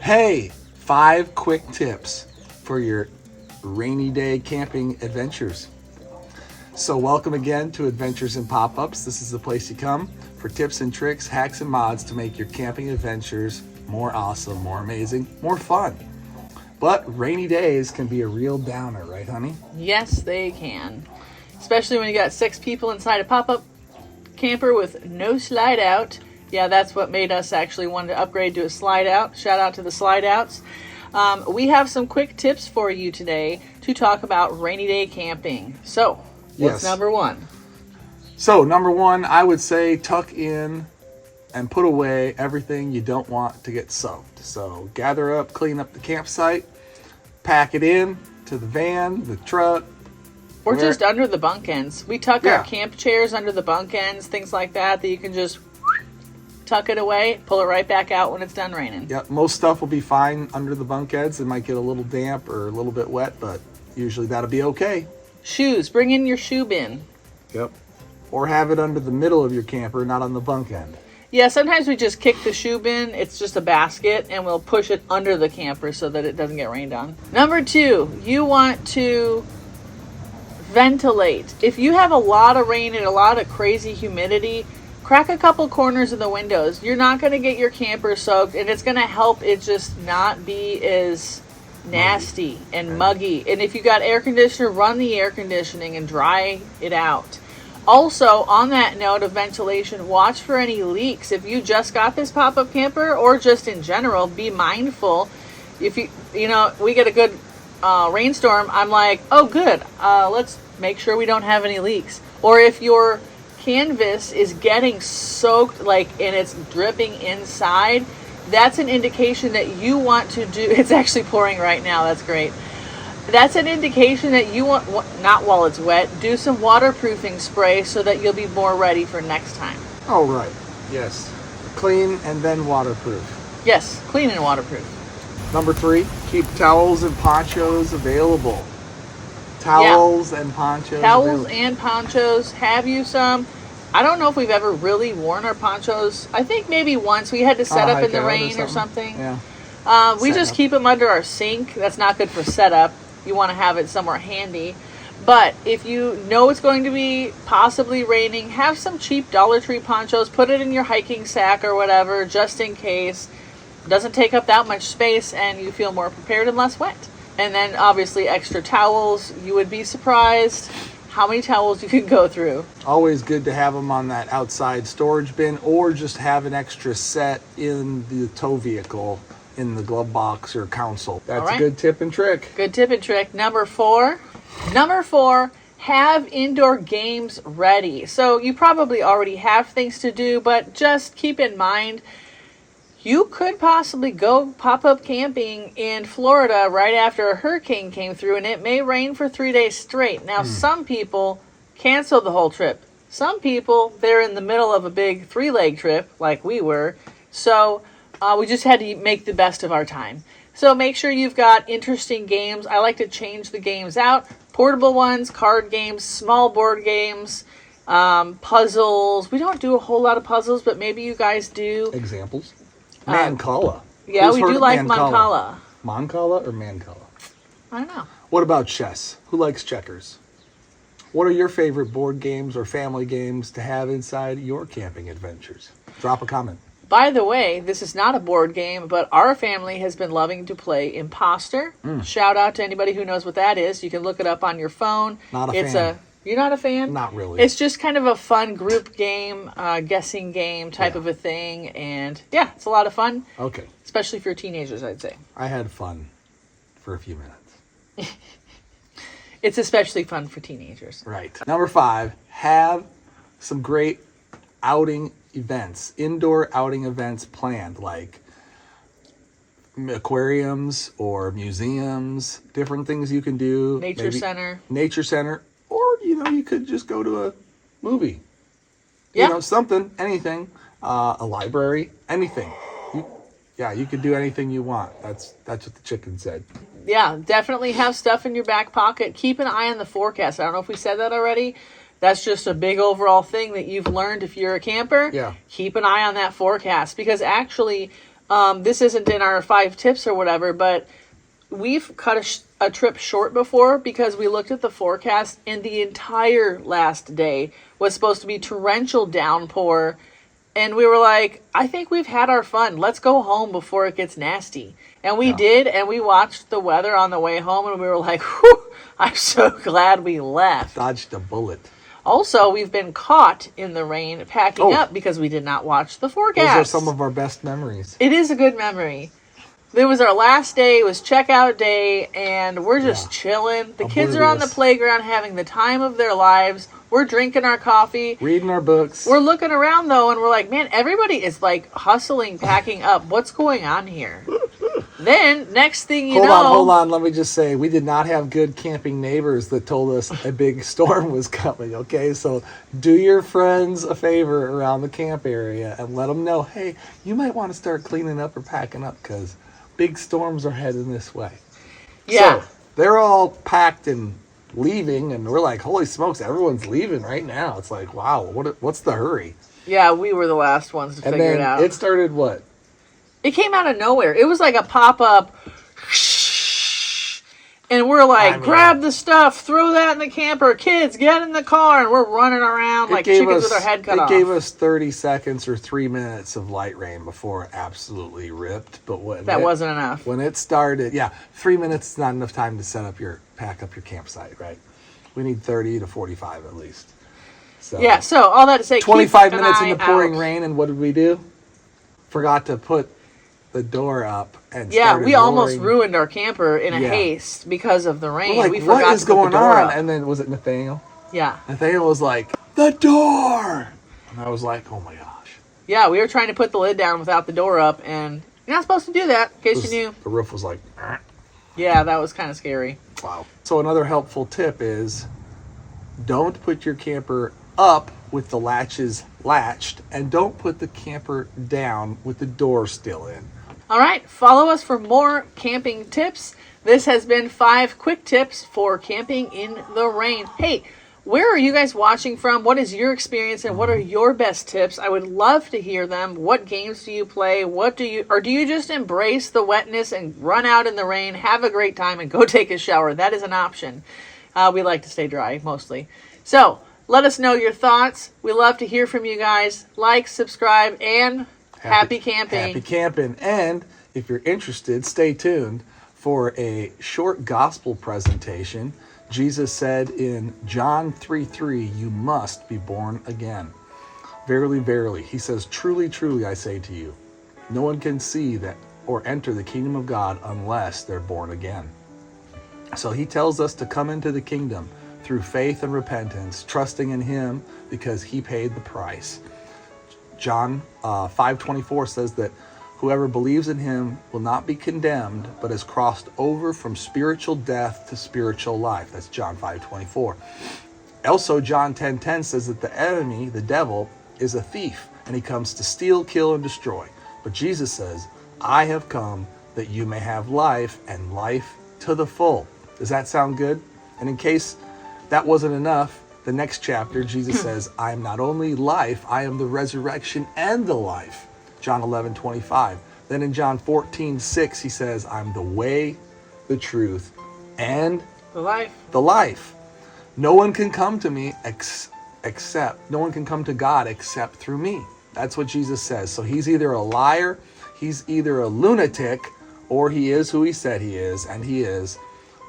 Hey, 5 quick tips for your rainy day camping adventures. So welcome again to Adventures and Pop-Ups. This is the place you come for tips and tricks, hacks and mods to make your camping adventures more awesome, more amazing, more fun. But rainy days can be a real downer, right, honey? Yes, they can. Especially when you got 6 people inside a pop-up camper with no slide out. Yeah, that's what made us actually want to upgrade to a slide out. Shout out to the slide outs. We have some quick tips for you today to talk about rainy day camping. So, what's number 1? So, number 1, I would say tuck in and put away everything you don't want to get soaked. So, gather up, clean up the campsite, pack it in to the van, the truck. Or just under the bunk ends. We tuck our camp chairs under the bunk ends, things like that you can just tuck it away, pull it right back out when it's done raining. Yep, most stuff will be fine under the bunk ends. It might get a little damp or a little bit wet, but usually that'll be okay. Shoes, bring in your shoe bin. Yep. Or have it under the middle of your camper, not on the bunk end. Yeah, sometimes we just kick the shoe bin. It's just a basket, and we'll push it under the camper so that it doesn't get rained on. Number 2, you want to ventilate. If you have a lot of rain and a lot of crazy humidity, crack a couple corners of the windows. You're not going to get your camper soaked, and it's going to help it just not be as nasty and muggy. And if you got air conditioner, run the air conditioning and dry it out. Also, on that note of ventilation, watch for any leaks. If you just got this pop-up camper, or just in general, be mindful. If we get a good rainstorm, I'm like, oh good, let's make sure we don't have any leaks. Or if your canvas is getting soaked, and it's dripping inside, that's an indication that you want to do, it's actually pouring right now, that's great. That's an indication that you want, not while it's wet, do some waterproofing spray so that you'll be more ready for next time. Oh, right. Yes. Clean and then waterproof. Yes, clean and waterproof. Number 3, keep towels and ponchos available. Towels and ponchos. Towels and ponchos. Have you some? I don't know if we've ever really worn our ponchos. I think maybe once we had to set up in the rain or something. Yeah. We just keep them under our sink. That's not good for setup. You want to have it somewhere handy. But if you know it's going to be possibly raining, have some cheap Dollar Tree ponchos. Put it in your hiking sack or whatever, just in case. It doesn't take up that much space, and you feel more prepared and less wet. And then obviously extra towels. You would be surprised how many towels you can go through. Always good to have them on that outside storage bin, or just have an extra set in the tow vehicle, in the glove box or console. That's a good tip and trick. Good tip and trick. Number 4, have indoor games ready. So you probably already have things to do, but just keep in mind, you could possibly go pop-up camping in Florida right after a hurricane came through, and it may rain for 3 days straight. Now, some people cancel the whole trip. Some people, they're in the middle of a big 3-leg trip, like we were. So we just had to make the best of our time. So make sure you've got interesting games. I like to change the games out. Portable ones, card games, small board games, puzzles. We don't do a whole lot of puzzles, but maybe you guys do. Examples? Mancala. Yeah, we do like Mancala. Mancala or Mancala? I don't know. What about chess? Who likes checkers? What are your favorite board games or family games to have inside your camping adventures? Drop a comment. By the way, this is not a board game, but our family has been loving to play Imposter. Shout out to anybody who knows what that is. You can look it up on your phone. Not a fan. You're not a fan? Not really. It's just kind of a fun group game, guessing game type of a thing. And yeah, it's a lot of fun. Okay. Especially for teenagers, I'd say. I had fun for a few minutes. It's especially fun for teenagers. Right. Number 5, have some great outing events, indoor outing events planned, like aquariums or museums, different things you can do. Nature center. Or, you could just go to a movie. Yeah. Something, anything. A library, anything. You could do anything you want. That's what the chicken said. Yeah, definitely have stuff in your back pocket. Keep an eye on the forecast. I don't know if we said that already. That's just a big overall thing that you've learned if you're a camper. Yeah. Keep an eye on that forecast, because actually This isn't in our 5 tips or whatever, but we've cut a trip short before because we looked at the forecast and the entire last day was supposed to be torrential downpour. And we were like, I think we've had our fun. Let's go home before it gets nasty. And we did, and we watched the weather on the way home, and we were like, whew, I'm so glad we left. Dodged a bullet. Also, we've been caught in the rain packing up because we did not watch the forecast. Those are some of our best memories. It is a good memory. It was our last day. It was checkout day, and we're just chilling. The kids are on the playground having the time of their lives. We're drinking our coffee. Reading our books. We're looking around, though, and we're like, man, everybody is, like, hustling, packing up. What's going on here? Then, next thing you know... Hold on. Let me just say, we did not have good camping neighbors that told us a big storm was coming, okay? So do your friends a favor around the camp area and let them know, hey, you might want to start cleaning up or packing up because big storms are heading this way. Yeah. So they're all packed and leaving, and we're like, holy smokes, everyone's leaving right now. It's like, wow, what's the hurry? Yeah, we were the last ones to figure it out. It started what? It came out of nowhere. It was like a pop-up, and we're like, grab the stuff, throw that in the camper, kids, get in the car, and we're running around like chickens with our head cut off. It gave us 30 seconds or 3 minutes of light rain before it absolutely ripped. But wasn't enough. When it started, 3 minutes is not enough time to pack up your campsite, right? We need 30 to 45 at least. So all that to say, 25 minutes in the pouring rain, and what did we do? Forgot to put the door up and we almost ruined our camper in a haste because of the rain. We're like, we forgot what is to put going the door on? up. And then was it Nathaniel? Yeah. Nathaniel was like, the door! And I was like, oh my gosh. Yeah, we were trying to put the lid down without the door up, and you're not supposed to do that, in case you knew. The roof was like, yeah, that was kind of scary. Wow. So another helpful tip is don't put your camper up with the latches latched, and don't put the camper down with the door still in. All right, follow us for more camping tips. This has been 5 quick tips for camping in the rain. Hey, where are you guys watching from? What is your experience, and what are your best tips? I would love to hear them. What games do you play? Do you just embrace the wetness and run out in the rain, have a great time, and go take a shower? That is an option. We like to stay dry, mostly. So, let us know your thoughts. We love to hear from you guys. Like, subscribe, and happy camping. Happy camping. And if you're interested, stay tuned for a short gospel presentation. Jesus said in John 3:3, you must be born again. Verily, verily, he says, truly, truly, I say to you, no one can see that or enter the kingdom of God unless they're born again. So he tells us to come into the kingdom through faith and repentance, trusting in him because he paid the price. John 5:24 says that whoever believes in him will not be condemned, but has crossed over from spiritual death to spiritual life. That's John 5:24. Also, John 10:10 says that the enemy, the devil, is a thief, and he comes to steal, kill, and destroy. But Jesus says, I have come that you may have life, and life to the full. Does that sound good? And in case that wasn't enough, the next chapter, Jesus says, I am not only life, I am the resurrection and the life. John 11:25. Then in John 14:6, he says, I'm the way, the truth, and the life. No one can come to me no one can come to God except through me. That's what Jesus says. So he's either a liar, he's either a lunatic, or he is who he said he is, and he is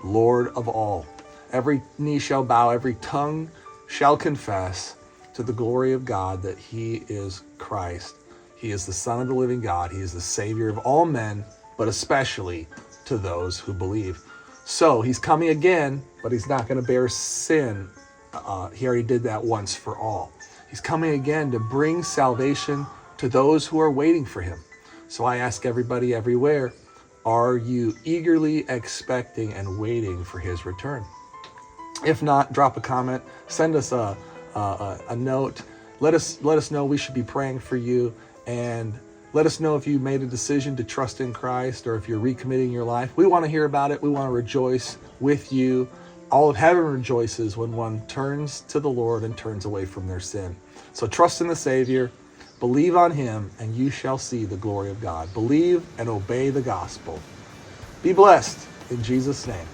Lord of all. Every knee shall bow, every tongue shall confess to the glory of God that he is Christ. He is the Son of the living God. He is the Savior of all men, but especially to those who believe. So he's coming again, but he's not going to bear sin. He already did that once for all. He's coming again to bring salvation to those who are waiting for him. So I ask everybody everywhere, are you eagerly expecting and waiting for his return? If not, drop a comment, send us a note. Let us know we should be praying for you, and let us know if you made a decision to trust in Christ or if you're recommitting your life. We want to hear about it. We want to rejoice with you. All of heaven rejoices when one turns to the Lord and turns away from their sin. So trust in the Savior. Believe on him, and you shall see the glory of God. Believe and obey the gospel. Be blessed in Jesus' name.